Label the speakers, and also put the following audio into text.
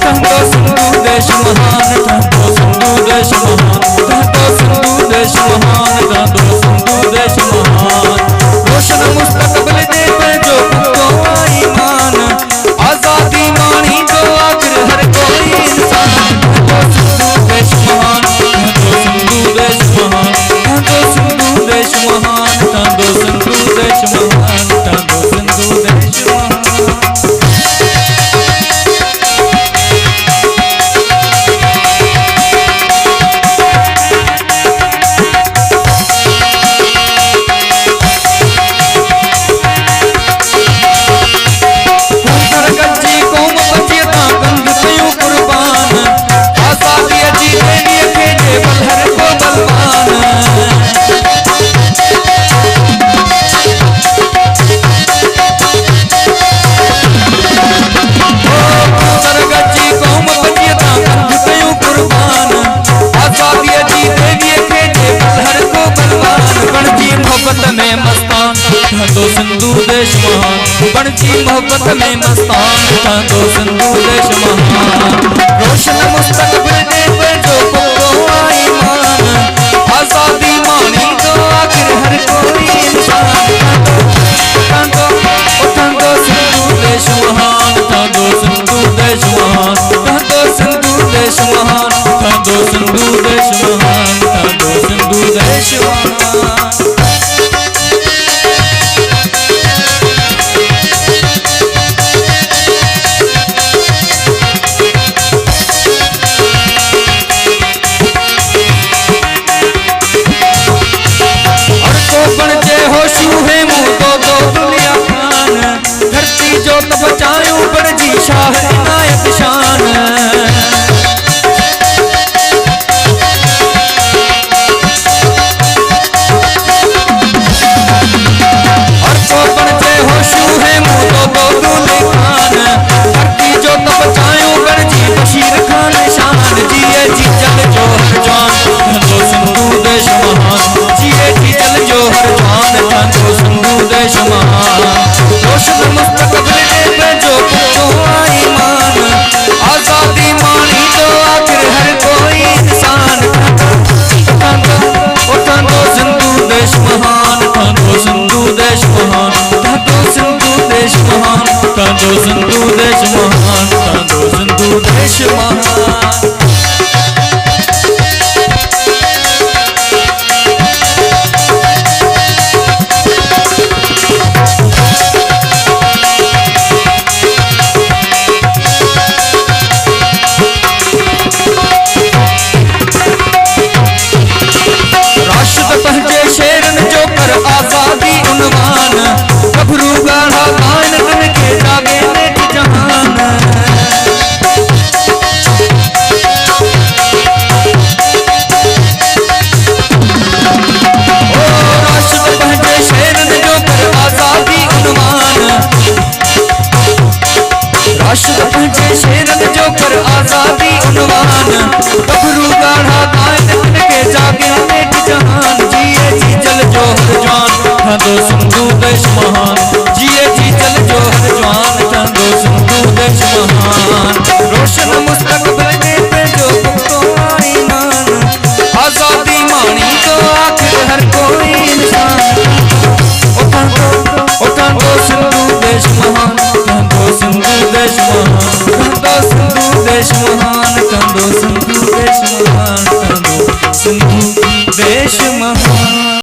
Speaker 1: ठहतो सिंधु देश महान, ठहतो सिंधु देश महान, ठहतो सिंधु देश महान, ठहतो सिंधु देश महान। रोशन मुस्तकबिल देवे जो पुतो ईमान, आजादी मानी तो आखिर हर कोई इंसान। ठहतो सिंधु देश महान, ठहतो सिंधु देश महान, ठहतो सिंधु देश महान, ठहतो सिंधु देश महान, ठहतो सिंधु देश महान। ठहतो सिंधु देश महान, बणजी मोहब्बत में मस्तान, ठहतो सिंधु देश महान। रोशन मुस्तकबिल देवे जो पुतो ईमान, आजादी मानी तो आखिर हर कोई इंसान। ठहतो सिंधु देश महान, ठहतो सिंधु देश महान, ठहतो सिंधु देश महान, ठहतो सिंधु देश महान, ठहतो सिंधु देश महान। बचायूं बणजी शाह इनायत शान, और को बणजे होशू है मुँह तो दूल्हे खान। धरती जो तो बचायूं बणजी बशीर खान शान। जिए जी जल जो हर जान, ठहतो सिंधु देश महान, जिए जी जल जो हर जान, ठहतो सिंधु देश महान। रोशन मुस्तकबिल देवे जो पुतो ईमान, आजादी मानी तो आखिर हर कोई इंसान। ठहतो सिंधु देश महान, ठहतो सिंधु देश महान, ठहतो सिंधु देश महान, ठहतो सिंधु देश महान, ठहतो सिंधु देश महान। आजादी उन्वान, गभरू गाढ़ा गायन तन के जागे नेट जहान। ओ राशिद पहचे शेरन जो कर आजादी उन्वान, राशिद पहचे शेरन जो कर आजादी उन्वान। गभरू गाढ़ा गायन तन के जागे नेट जहान। जिए जी जल जो हर जान, ठहतो सिंधु देश महान, जिए जी जल जो हर जान, ठहतो सिंधु देश महान। रोशन मुस्तकबिल देवे जो पुतो ईमान, आजादी मानी तो आखिर हर कोई इंसान। ठहतो सिंधु देश महान, ठहतो सिंधु देश महान, ठहतो सिंधु देश महान, ठहतो सिंधु देश महान, ठहतो सिंधु देश महान।